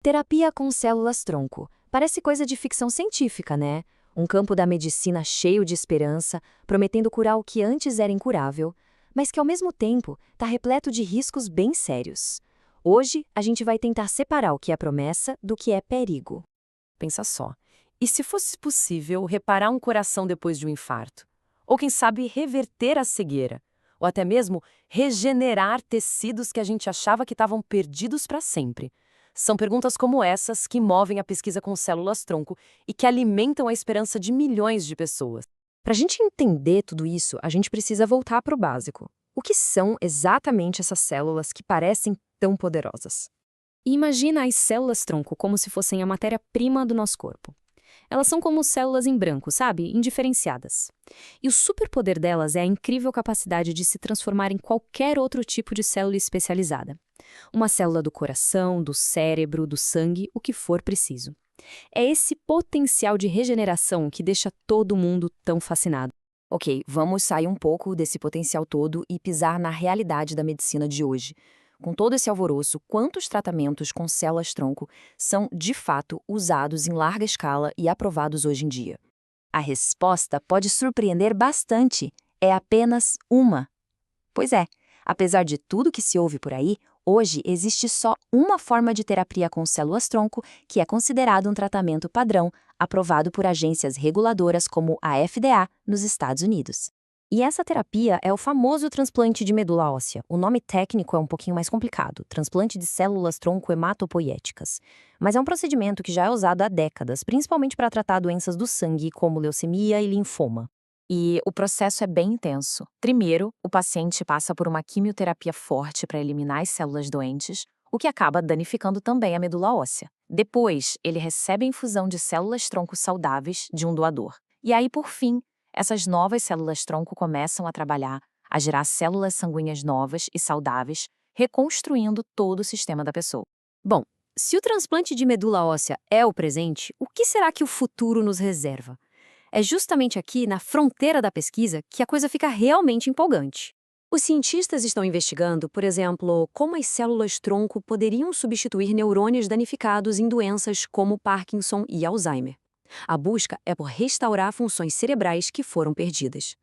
Terapia com células-tronco. Parece coisa de ficção científica, né? Um campo da medicina cheio de esperança, prometendo curar o que antes era incurável, mas que ao mesmo tempo está repleto de riscos bem sérios. Hoje, a gente vai tentar separar o que é promessa do que é perigo. Pensa só. E se fosse possível reparar um coração depois de um infarto? Ou quem sabe reverter a cegueira? Ou até mesmo regenerar tecidos que a gente achava que estavam perdidos para sempre? São perguntas como essas que movem a pesquisa com células-tronco e que alimentam a esperança de milhões de pessoas. Para a gente entender tudo isso, a gente precisa voltar para o básico. O que são exatamente essas células que parecem tão poderosas? E imagina as células-tronco como se fossem a matéria-prima do nosso corpo. Elas são como células em branco, sabe? Indiferenciadas. E o superpoder delas é a incrível capacidade de se transformar em qualquer outro tipo de célula especializada. Uma célula do coração, do cérebro, do sangue, o que for preciso. É esse potencial de regeneração que deixa todo mundo tão fascinado. Ok, vamos sair um pouco desse potencial todo e pisar na realidade da medicina de hoje. Com todo esse alvoroço, quantos tratamentos com células-tronco são, de fato, usados em larga escala e aprovados hoje em dia? A resposta pode surpreender bastante. É apenas uma. Pois é, apesar de tudo que se ouve por aí, hoje existe só uma forma de terapia com células-tronco que é considerado um tratamento padrão, aprovado por agências reguladoras como a FDA nos Estados Unidos. E essa terapia é o famoso transplante de medula óssea. O nome técnico é um pouquinho mais complicado, transplante de células-tronco hematopoiéticas. Mas é um procedimento que já é usado há décadas, principalmente para tratar doenças do sangue, como leucemia e linfoma. E o processo é bem intenso. Primeiro, o paciente passa por uma quimioterapia forte para eliminar as células doentes, o que acaba danificando também a medula óssea. Depois, ele recebe a infusão de células-tronco saudáveis de um doador. E aí, por fim, essas novas células-tronco começam a trabalhar, a gerar células sanguíneas novas e saudáveis, reconstruindo todo o sistema da pessoa. Bom, se o transplante de medula óssea é o presente, o que será que o futuro nos reserva? É justamente aqui, na fronteira da pesquisa, que a coisa fica realmente empolgante. Os cientistas estão investigando, por exemplo, como as células-tronco poderiam substituir neurônios danificados em doenças como Parkinson e Alzheimer. A busca é por restaurar funções cerebrais que foram perdidas.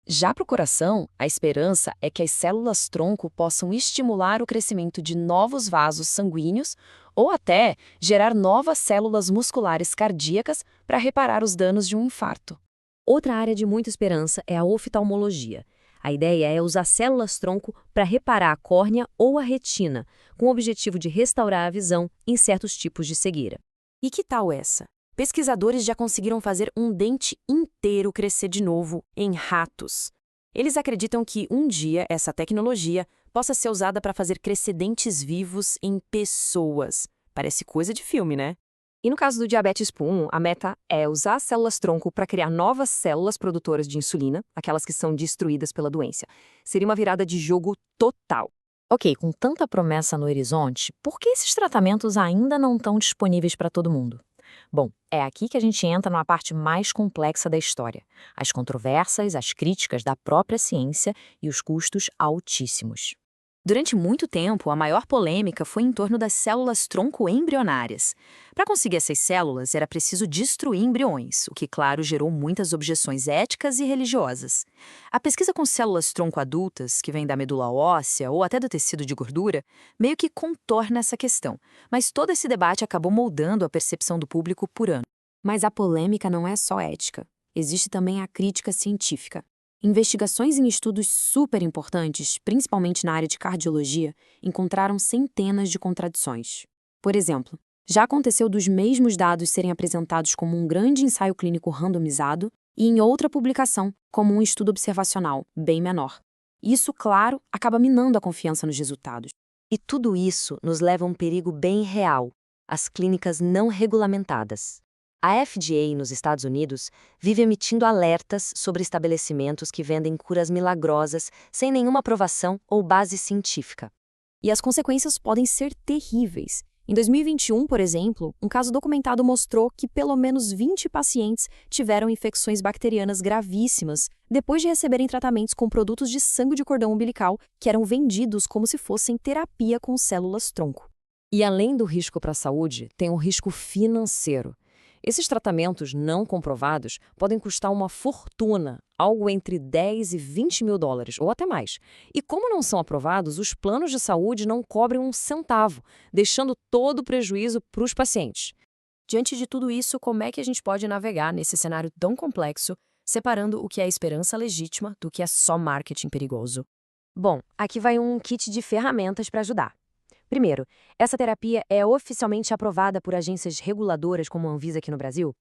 Já para o coração, a esperança é que as células-tronco possam estimular o crescimento de novos vasos sanguíneos ou até gerar novas células musculares cardíacas para reparar os danos de um infarto. Outra área de muita esperança é a oftalmologia. A ideia é usar células-tronco para reparar a córnea ou a retina, com o objetivo de restaurar a visão em certos tipos de cegueira. E que tal essa? Pesquisadores já conseguiram fazer um dente inteiro crescer de novo em ratos. Eles acreditam que um dia essa tecnologia possa ser usada para fazer crescer dentes vivos em pessoas. Parece coisa de filme, né? E no caso do diabetes tipo 1, a meta é usar células-tronco para criar novas células produtoras de insulina, aquelas que são destruídas pela doença. Seria uma virada de jogo total. Ok, com tanta promessa no horizonte, por que esses tratamentos ainda não estão disponíveis para todo mundo? Bom, é aqui que a gente entra numa parte mais complexa da história. As controvérsias, as críticas da própria ciência e os custos altíssimos. Durante muito tempo, a maior polêmica foi em torno das células-tronco embrionárias. Para conseguir essas células, era preciso destruir embriões, o que, claro, gerou muitas objeções éticas e religiosas. A pesquisa com células-tronco adultas, que vêm da medula óssea ou até do tecido de gordura, meio que contorna essa questão, mas todo esse debate acabou moldando a percepção do público por ano. Mas a polêmica não é só ética. Existe também a crítica científica. Investigações em estudos super importantes, principalmente na área de cardiologia, encontraram centenas de contradições. Por exemplo, já aconteceu dos mesmos dados serem apresentados como um grande ensaio clínico randomizado e em outra publicação, como um estudo observacional, bem menor. Isso, claro, acaba minando a confiança nos resultados. E tudo isso nos leva a um perigo bem real: as clínicas não regulamentadas. A FDA, nos Estados Unidos, vive emitindo alertas sobre estabelecimentos que vendem curas milagrosas sem nenhuma aprovação ou base científica. E as consequências podem ser terríveis. Em 2021, por exemplo, um caso documentado mostrou que pelo menos 20 pacientes tiveram infecções bacterianas gravíssimas depois de receberem tratamentos com produtos de sangue de cordão umbilical que eram vendidos como se fossem terapia com células-tronco. E além do risco para a saúde, tem o risco financeiro. Esses tratamentos não comprovados podem custar uma fortuna, algo entre 10 e 20 mil dólares, ou até mais. E como não são aprovados, os planos de saúde não cobrem um centavo, deixando todo o prejuízo para os pacientes. Diante de tudo isso, como é que a gente pode navegar nesse cenário tão complexo, separando o que é esperança legítima do que é só marketing perigoso? Bom, aqui vai um kit de ferramentas para ajudar. Primeiro, essa terapia é oficialmente aprovada por agências reguladoras como a Anvisa aqui no Brasil?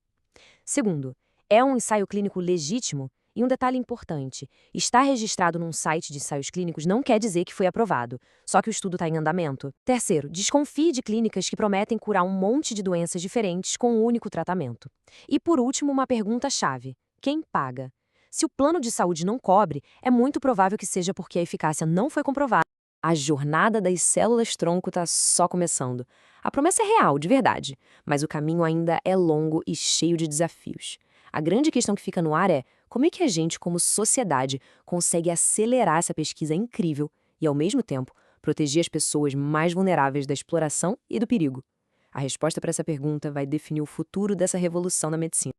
Segundo, é um ensaio clínico legítimo? E um detalhe importante, estar registrado num site de ensaios clínicos não quer dizer que foi aprovado, só que o estudo está em andamento. Terceiro, desconfie de clínicas que prometem curar um monte de doenças diferentes com um único tratamento. E por último, uma pergunta-chave: quem paga? Se o plano de saúde não cobre, é muito provável que seja porque a eficácia não foi comprovada. A jornada das células-tronco está só começando. A promessa é real, de verdade, mas o caminho ainda é longo e cheio de desafios. A grande questão que fica no ar é como é que a gente, como sociedade, consegue acelerar essa pesquisa incrível e, ao mesmo tempo, proteger as pessoas mais vulneráveis da exploração e do perigo? A resposta para essa pergunta vai definir o futuro dessa revolução na medicina.